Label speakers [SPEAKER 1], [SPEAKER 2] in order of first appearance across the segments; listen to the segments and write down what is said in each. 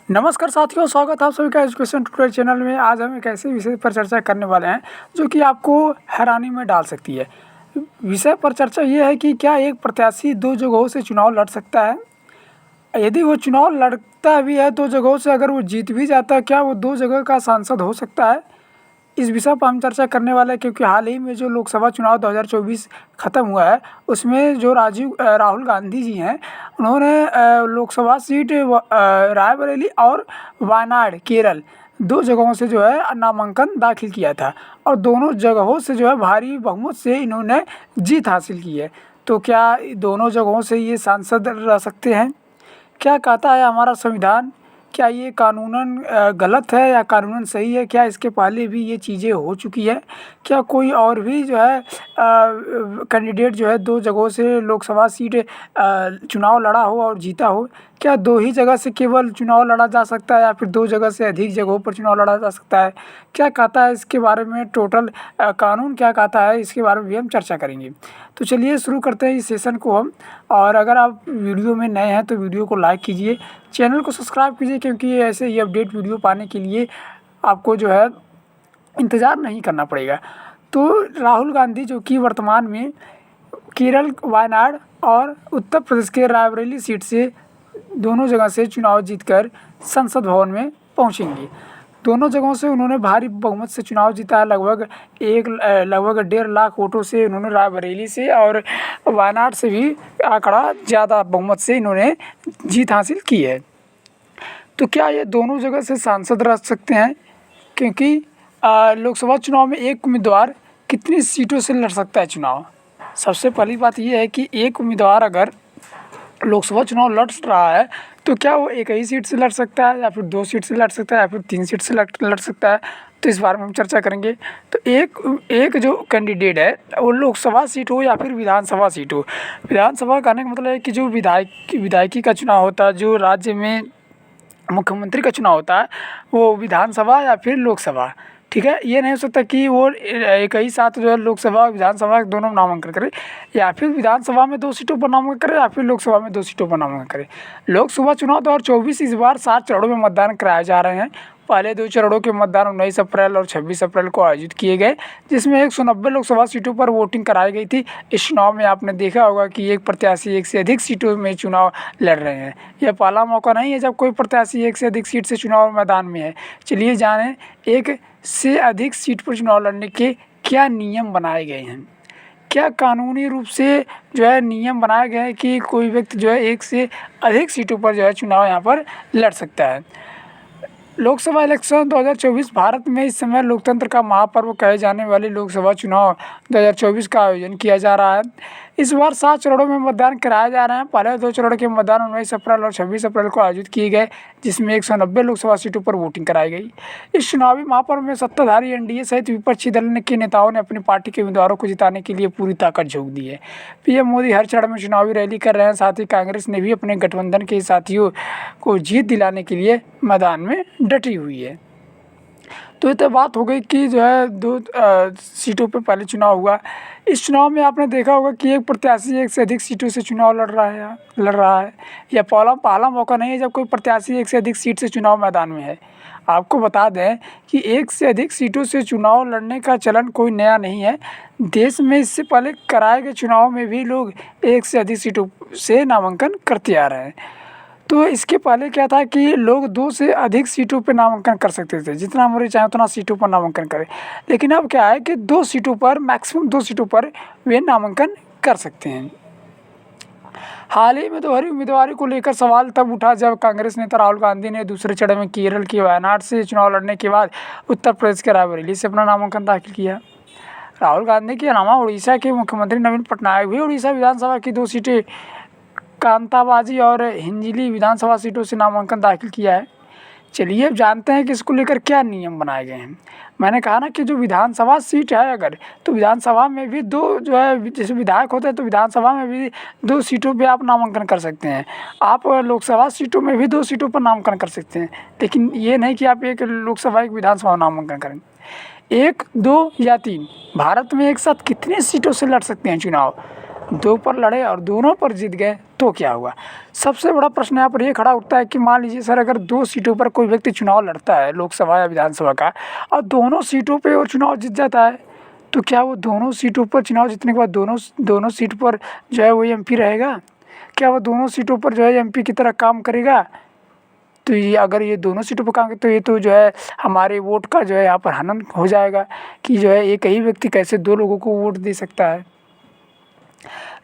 [SPEAKER 1] नमस्कार साथियों, स्वागत है आप सभी का एजुकेशन ट्यूटोरियल चैनल में। आज हम एक ऐसे विषय पर चर्चा करने वाले हैं जो कि आपको हैरानी में डाल सकती है। विषय पर चर्चा ये है कि क्या एक प्रत्याशी दो जगहों से चुनाव लड़ सकता है। यदि वो चुनाव लड़ता भी है दो जगहों से, अगर वो जीत भी जाता है, क्या वो दो जगह का सांसद हो सकता है। इस विषय पर हम चर्चा करने वाले हैं क्योंकि हाल ही में जो लोकसभा चुनाव 2024 ख़त्म हुआ है, उसमें जो राहुल गांधी जी हैं, उन्होंने लोकसभा सीट रायबरेली और वायनाड केरल दो जगहों से जो है नामांकन दाखिल किया था और दोनों जगहों से जो है भारी बहुमत से इन्होंने जीत हासिल की है। तो क्या दोनों जगहों से ये सांसद रह सकते हैं? क्या कहता है हमारा संविधान? क्या ये कानूनन गलत है या कानूनन सही है? क्या इसके पहले भी ये चीज़ें हो चुकी है? क्या कोई और भी जो है कैंडिडेट जो है दो जगहों से लोकसभा सीट चुनाव लड़ा हो और जीता हो? क्या दो ही जगह से केवल चुनाव लड़ा जा सकता है या फिर दो जगह से अधिक जगहों पर चुनाव लड़ा जा सकता है? क्या कहता है इसके बारे में टोटल कानून क्या कहता है, इसके बारे में भी हम चर्चा करेंगे। तो चलिए शुरू करते हैं इस सेशन को हम। और अगर आप वीडियो में नए हैं तो वीडियो को लाइक कीजिए, चैनल को सब्सक्राइब कीजिए, क्योंकि ऐसे ही अपडेट वीडियो पाने के लिए आपको जो है इंतज़ार नहीं करना पड़ेगा। तो राहुल गांधी जो कि वर्तमान में केरल वायनाड और उत्तर प्रदेश के रायबरेली सीट से दोनों जगह से चुनाव जीतकर संसद भवन में पहुंचेंगे। दोनों जगहों से उन्होंने भारी बहुमत से चुनाव जीता है। लगभग 1.5 लाख वोटों से उन्होंने रायबरेली से और वायनाड से भी आंकड़ा ज़्यादा बहुमत से इन्होंने जीत हासिल की है। तो क्या ये दोनों जगह से सांसद रह सकते हैं? क्योंकि लोकसभा चुनाव में एक उम्मीदवार कितनी सीटों से लड़ सकता है चुनाव? सबसे पहली बात यह है कि एक उम्मीदवार अगर लोकसभा चुनाव लड़ रहा है तो क्या वो एक ही सीट से लड़ सकता है या फिर दो सीट से लड़ सकता है या फिर 3 सीट से लड़ सकता है? तो इस बारे में हम चर्चा करेंगे। तो एक जो कैंडिडेट है वो लोकसभा सीट हो या फिर विधानसभा सीट हो। विधानसभा कहने का मतलब है कि जो विधायकी का चुनाव होता है, जो राज्य में मुख्यमंत्री का चुनाव होता है, वो विधानसभा या फिर लोकसभा, ठीक है। ये नहीं हो सकता कि वो एक ही साथ जो है लोकसभा विधानसभा दोनों नामांकन करे, या फिर विधानसभा में 2 सीटों पर नामांकन करे या फिर लोकसभा में 2 सीटों पर नामांकन करे। लोकसभा चुनाव 2024 इस बार 7 चरणों में मतदान कराए जा रहे हैं। पहले 2 चरणों के मतदान 19 अप्रैल और 26 अप्रैल को आयोजित किए गए, जिसमें 190 लोकसभा सीटों पर वोटिंग कराई गई थी। इस चुनाव में आपने देखा होगा कि एक प्रत्याशी एक से अधिक सीटों में चुनाव लड़ रहे हैं। यह पहला मौका नहीं है जब कोई प्रत्याशी एक से अधिक सीट से चुनाव मैदान में है। चलिए जानें एक से अधिक सीट पर चुनाव लड़ने के क्या नियम बनाए गए हैं। क्या कानूनी रूप से जो है नियम बनाए गए हैं कि कोई व्यक्ति जो है एक से अधिक सीटों पर जो है चुनाव यहाँ पर लड़ सकता है। लोकसभा इलेक्शन 2024 भारत में इस समय लोकतंत्र का महापर्व कहे जाने वाले लोकसभा चुनाव 2024 का आयोजन किया जा रहा है। इस बार 7 चरणों में मतदान कराए जा रहे हैं। पहले 2 चरण के मतदान 19 अप्रैल और 26 अप्रैल को आयोजित किए गए, जिसमें 190 लोकसभा सीटों पर वोटिंग कराई गई। इस चुनावी महापर्व में सत्ताधारी एनडीए सहित विपक्षी दल के नेताओं ने अपनी पार्टी के उम्मीदवारों को जिताने के लिए पूरी ताकत झोंक दी है। पीएम मोदी हर चरण में चुनावी रैली कर रहे हैं। साथ ही कांग्रेस ने भी अपने गठबंधन के साथियों को जीत दिलाने के लिए मैदान में डटी हुई है। तो ये तो बात हो गई कि जो है 2 सीटों पे पहले चुनाव हुआ। इस चुनाव में आपने देखा होगा कि एक प्रत्याशी एक से अधिक सीटों से चुनाव लड़ रहा है। यह पहला मौका नहीं है जब कोई प्रत्याशी एक से अधिक सीट से चुनाव मैदान में है। आपको बता दें कि एक से अधिक सीटों से चुनाव लड़ने का चलन कोई नया नहीं है। देश में इससे पहले कराए गए चुनाव में भी लोग एक से अधिक सीटों से नामांकन करते आ रहे हैं। तो इसके पहले क्या था कि लोग 2 से अधिक सीटों पर नामांकन कर सकते थे, जितना मर्जी चाहे उतना सीटों पर नामांकन करें। लेकिन अब क्या है कि 2 सीटों पर, मैक्सिमम 2 सीटों पर वे नामांकन कर सकते हैं। हाल ही में दोहरी उम्मीदवारी को लेकर सवाल तब उठा जब कांग्रेस नेता राहुल गांधी ने दूसरे चरण में केरल के वायनाड से चुनाव लड़ने के बाद उत्तर प्रदेश के रायबरेली से अपना नामांकन दाखिल किया। राहुल गांधी के अलावा उड़ीसा के मुख्यमंत्री नवीन पटनायक भी उड़ीसा विधानसभा की 2 सीटें कांताबाजी और हिंजिली विधानसभा सीटों से नामांकन दाखिल किया है। चलिए अब जानते हैं कि इसको लेकर क्या नियम बनाए गए हैं। मैंने कहा ना कि जो विधानसभा सीट है, अगर तो विधानसभा में भी 2 जो है, जैसे विधायक होते हैं तो विधानसभा में भी 2 सीटों पे आप नामांकन कर सकते हैं। आप लोकसभा सीटों में भी 2 सीटों पर नामांकन कर सकते हैं, लेकिन ये नहीं कि आप एक लोकसभा एक विधानसभा नामांकन करें। 1, 2 या 3 भारत में एक साथ कितनी सीटों से लड़ सकते हैं चुनाव? 2 पर लड़े और दोनों पर जीत गए तो क्या हुआ? सबसे बड़ा प्रश्न यहाँ पर ये खड़ा उठता है कि मान लीजिए सर, अगर 2 सीटों पर कोई व्यक्ति चुनाव लड़ता है, लोकसभा या विधानसभा का, और दोनों सीटों पे वो चुनाव जीत जाता है, तो क्या वो दोनों सीटों पर चुनाव जीतने के बाद दोनों सीट पर जो है वो एमपी रहेगा? क्या वो दोनों सीटों पर जो है एमपी की तरह काम करेगा? तो ये अगर ये दोनों सीटों पर काम करे तो ये तो जो है हमारे वोट का जो है यहाँ पर हनन हो जाएगा कि जो है एक ही व्यक्ति कैसे 2 लोगों को वोट दे सकता है।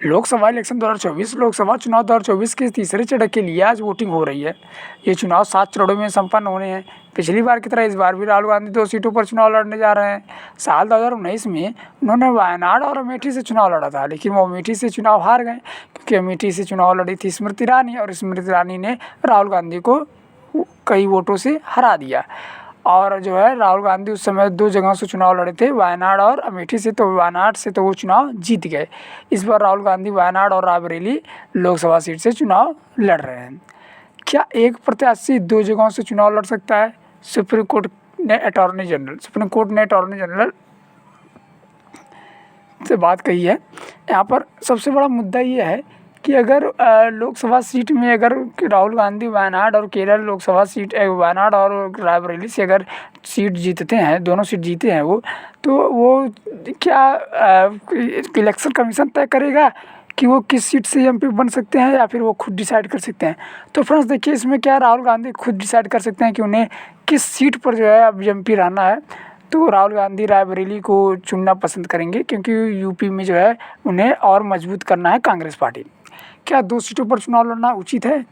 [SPEAKER 1] लोकसभा इलेक्शन 2024 लोकसभा चुनाव 2024 के तीसरे चरण के लिए आज वोटिंग हो रही है। ये चुनाव 7 चरणों में संपन्न होने हैं। पिछली बार की तरह इस बार भी राहुल गांधी 2 सीटों पर चुनाव लड़ने जा रहे हैं। साल 2019 में उन्होंने वायनाड और अमेठी से चुनाव लड़ा था, लेकिन वो अमेठी से चुनाव हार गए क्योंकि अमेठी से चुनाव लड़ी थी स्मृति ईरानी, और स्मृति ईरानी ने राहुल गांधी को कई वोटों से हरा दिया। और जो है राहुल गांधी उस समय 2 जगहों से चुनाव लड़े थे, वायनाड और अमेठी से, तो वायनाड से तो वो चुनाव जीत गए। इस बार राहुल गांधी वायनाड और रायबरेली लोकसभा सीट से चुनाव लड़ रहे हैं। क्या एक प्रत्याशी 2 जगहों से चुनाव लड़ सकता है? सुप्रीम कोर्ट ने अटॉर्नी जनरल से बात कही है। यहाँ पर सबसे बड़ा मुद्दा ये है कि अगर लोकसभा सीट में अगर राहुल गांधी वायनाड और केरल लोकसभा सीट वायनाड और रायबरेली से अगर सीट जीतते हैं, दोनों सीट जीते हैं वो, तो वो क्या इलेक्शन कमीशन तय करेगा कि वो किस सीट से एमपी बन सकते हैं या फिर वो खुद डिसाइड कर सकते हैं? तो फ्रेंड्स देखिए, इसमें क्या राहुल गांधी खुद डिसाइड कर सकते हैं कि उन्हें किस सीट पर जो है अब एमपी रहना है। तो राहुल गांधी रायबरेली को चुनना पसंद करेंगे क्योंकि यूपी में जो है उन्हें और मजबूत करना है कांग्रेस पार्टी। क्या 2 सीटों पर चुनाव लड़ना उचित है?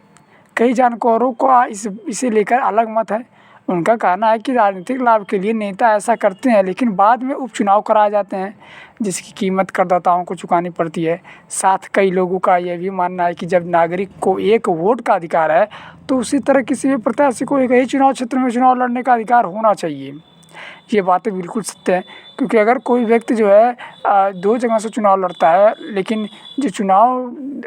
[SPEAKER 1] कई जानकारों का इसे लेकर अलग मत है। उनका कहना है कि राजनीतिक लाभ के लिए नेता ऐसा करते हैं, लेकिन बाद में उपचुनाव कराए जाते हैं जिसकी कीमत करदाताओं को चुकानी पड़ती है। साथ कई लोगों का यह भी मानना है कि जब नागरिक को एक वोट का अधिकार है, तो उसी तरह किसी भी प्रत्याशी को एक ही चुनाव क्षेत्र में चुनाव लड़ने का अधिकार होना चाहिए। ये बातें बिल्कुल सत्य हैं, क्योंकि अगर कोई व्यक्ति जो है 2 जगह से चुनाव लड़ता है, लेकिन जो चुनाव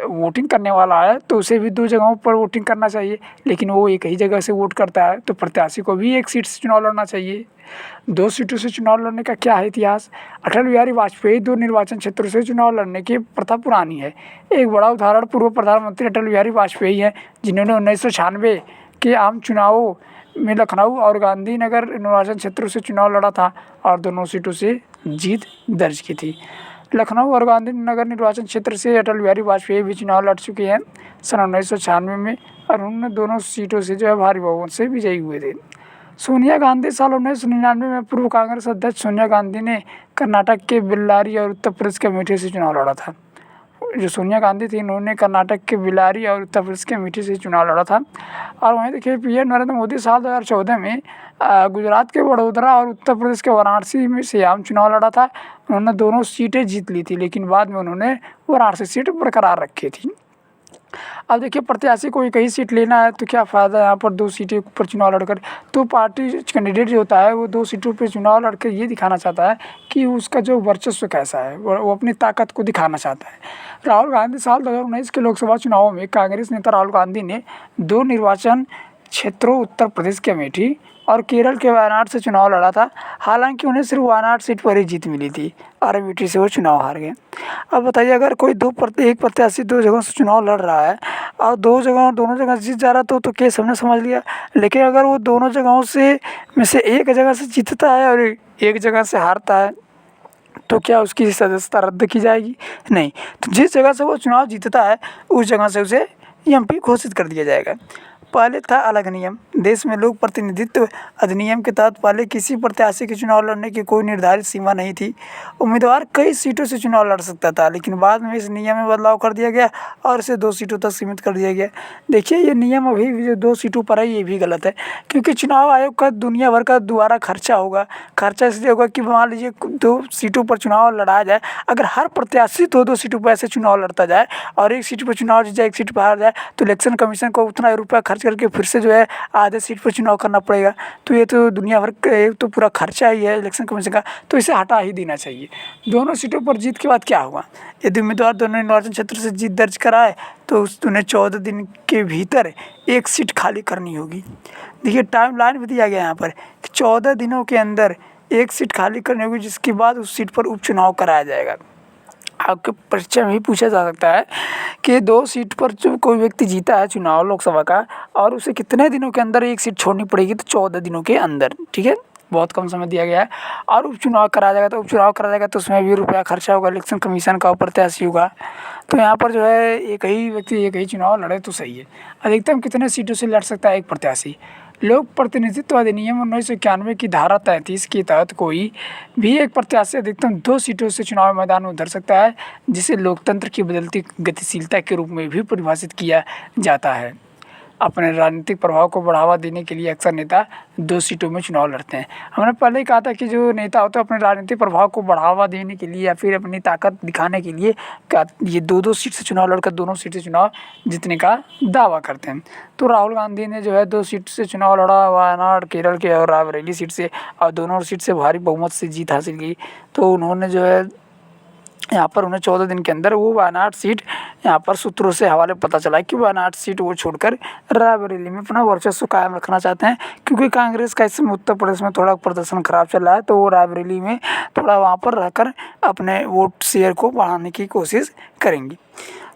[SPEAKER 1] वोटिंग करने वाला है तो उसे भी 2 जगहों पर वोटिंग करना चाहिए, लेकिन वो एक ही जगह से वोट करता है, तो प्रत्याशी को भी 1 सीट से चुनाव लड़ना चाहिए। 2 सीटों से चुनाव लड़ने का क्या है इतिहास? अटल बिहारी वाजपेयी 2 निर्वाचन क्षेत्रों से चुनाव लड़ने की प्रथा पुरानी है। एक बड़ा उदाहरण पूर्व प्रधानमंत्री अटल बिहारी वाजपेयी हैं, जिन्होंने 1996 के आम चुनावों में लखनऊ और गांधीनगर निर्वाचन क्षेत्रों से चुनाव लड़ा था और दोनों सीटों से जीत दर्ज की थी। लखनऊ और गांधीनगर निर्वाचन क्षेत्र से अटल बिहारी वाजपेयी भी चुनाव लड़ चुके हैं सन 1996 में, और उन्होंने दोनों सीटों से जो है भारी बहुमत से विजयी हुए थे। सोनिया गांधी साल 1999 में पूर्व कांग्रेस अध्यक्ष सोनिया गांधी ने कर्नाटक के बेल्लारी और उत्तर प्रदेश के अमेठी से चुनाव लड़ा था। जो सोनिया गांधी थी, उन्होंने कर्नाटक के बेल्लारी और उत्तर प्रदेश के अमेठी से चुनाव लड़ा था। और वहीं देखिए पीएम नरेंद्र मोदी साल 2014 में गुजरात के वडोदरा और उत्तर प्रदेश के वाराणसी में से आम चुनाव लड़ा था। उन्होंने दोनों सीटें जीत ली थी, लेकिन बाद में उन्होंने वाराणसी सीट बरकरार रखी थी। अब देखिए, प्रत्याशी को एक ही सीट लेना है तो क्या फ़ायदा यहाँ पर 2 सीटें पर चुनाव लड़कर? तो पार्टी कैंडिडेट जो होता है वो 2 सीटों पर चुनाव लड़कर ये दिखाना चाहता है कि उसका जो वर्चस्व कैसा है, वो अपनी ताकत को दिखाना चाहता है। राहुल गांधी साल 2019 के लोकसभा चुनावों में कांग्रेस नेता राहुल गांधी ने 2 निर्वाचन क्षेत्रों उत्तर प्रदेश के अमेठी और केरल के वायनाड से चुनाव लड़ा था। हालांकि उन्हें सिर्फ वायनाड सीट पर ही जीत मिली थी और अमेठी से वो चुनाव हार गए। अब बताइए, अगर कोई एक प्रत्याशी 2 जगहों से चुनाव लड़ रहा है और दोनों जगह जीत जा रहा तो केस हमने समझ लिया। लेकिन अगर वो दोनों जगहों से में से एक जगह से जीतता है और एक जगह से हारता है, तो क्या उसकी सदस्यता रद्द की जाएगी? नहीं। तो जिस जगह से वो चुनाव जीतता है उस जगह से उसे एमपी घोषित कर दिया जाएगा। पहले था अलग नियम। देश में लोक प्रतिनिधित्व अधिनियम के तहत पहले किसी प्रत्याशी के चुनाव लड़ने की कोई निर्धारित सीमा नहीं थी। उम्मीदवार कई सीटों से चुनाव लड़ सकता था, लेकिन बाद में इस नियम में बदलाव कर दिया गया और इसे 2 सीटों तक सीमित कर दिया गया। देखिए, ये नियम अभी भी 2 सीटों पर है, ये भी गलत है, क्योंकि चुनाव आयोग का दुनिया भर का दोबारा खर्चा होगा। खर्चा इसलिए होगा कि मान लीजिए 2 सीटों पर चुनाव लड़ाया जाए, अगर हर प्रत्याशी 2-2 सीटों पर ऐसे चुनाव लड़ता जाए और एक सीट पर चुनाव जीत जाए, एक सीट पर हार जाए, तो इलेक्शन कमीशन को उतना रुपया खर्च करके फिर से जो है आधे सीट पर चुनाव करना पड़ेगा। तो ये तो दुनिया भर का तो पूरा खर्चा ही है इलेक्शन कमीशन का, तो इसे हटा ही देना चाहिए। दोनों सीटों पर जीत के बाद क्या हुआ? यदि उम्मीदवार दोनों निर्वाचन क्षेत्र से जीत दर्ज कराए तो उन्हें 14 दिन के भीतर एक सीट खाली करनी होगी। देखिए, टाइम लाइन भी दिया गया यहाँ पर कि 14 दिनों के अंदर एक सीट खाली करनी होगी, जिसके बाद उस सीट पर उपचुनाव कराया जाएगा। आपके परीक्षा में भी पूछा जा सकता है कि 2 सीट पर जो कोई व्यक्ति जीता है चुनाव लोकसभा का और उसे कितने दिनों के अंदर एक सीट छोड़नी पड़ेगी, तो 14 दिनों के अंदर, ठीक है। बहुत कम समय दिया गया है। और उपचुनाव कराया जाएगा, तो उपचुनाव कराया जाएगा तो उसमें भी रुपया खर्चा होगा, इलेक्शन कमीशन का प्रत्याशी होगा। तो यहाँ पर जो है एक ही व्यक्ति एक ही चुनाव लड़े तो सही है। अधिकतम कितने सीटों से लड़ सकता है एक प्रत्याशी? लोक प्रतिनिधित्व अधिनियम 1991 की धारा 33 के तहत कोई भी एक प्रत्याशी अधिकतम 2 सीटों से चुनाव मैदान में उतर सकता है, जिसे लोकतंत्र की बदलती गतिशीलता के रूप में भी परिभाषित किया जाता है। अपने राजनीतिक प्रभाव को बढ़ावा देने के लिए अक्सर नेता 2 सीटों में चुनाव लड़ते हैं। हमने पहले ही कहा था कि जो नेता होते हैं अपने राजनीतिक प्रभाव को बढ़ावा देने के लिए या फिर अपनी ताकत दिखाने के लिए ये 2-2 सीट से चुनाव लड़कर दोनों सीट से चुनाव जीतने का दावा करते हैं। तो राहुल गांधी ने जो है 2 सीट से चुनाव लड़ा, वायनाड केरल के और रायबरेली सीट से, और दोनों सीट से भारी बहुमत से जीत हासिल की। तो उन्होंने जो है यहाँ पर उन्हें 14 दिन के अंदर वो वायनाड सीट, यहाँ पर सूत्रों से हवाले पता चला कि वायनाड सीट वो छोड़कर रायबरेली में अपना वर्चस्व कायम रखना चाहते हैं, क्योंकि कांग्रेस का इस समय उत्तर प्रदेश में थोड़ा प्रदर्शन खराब चल रहा है। तो वो रायबरेली में थोड़ा वहाँ पर रहकर अपने वोट शेयर को बढ़ाने की कोशिश करेंगी।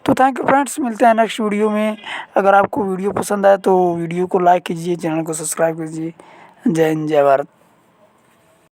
[SPEAKER 1] तो थैंक यू फ्रेंड्स, मिलते हैं नेक्स्ट वीडियो में। अगर आपको वीडियो पसंद आए तो वीडियो को लाइक कीजिए, चैनल को सब्सक्राइब कीजिए। जय हिंद, जय भारत।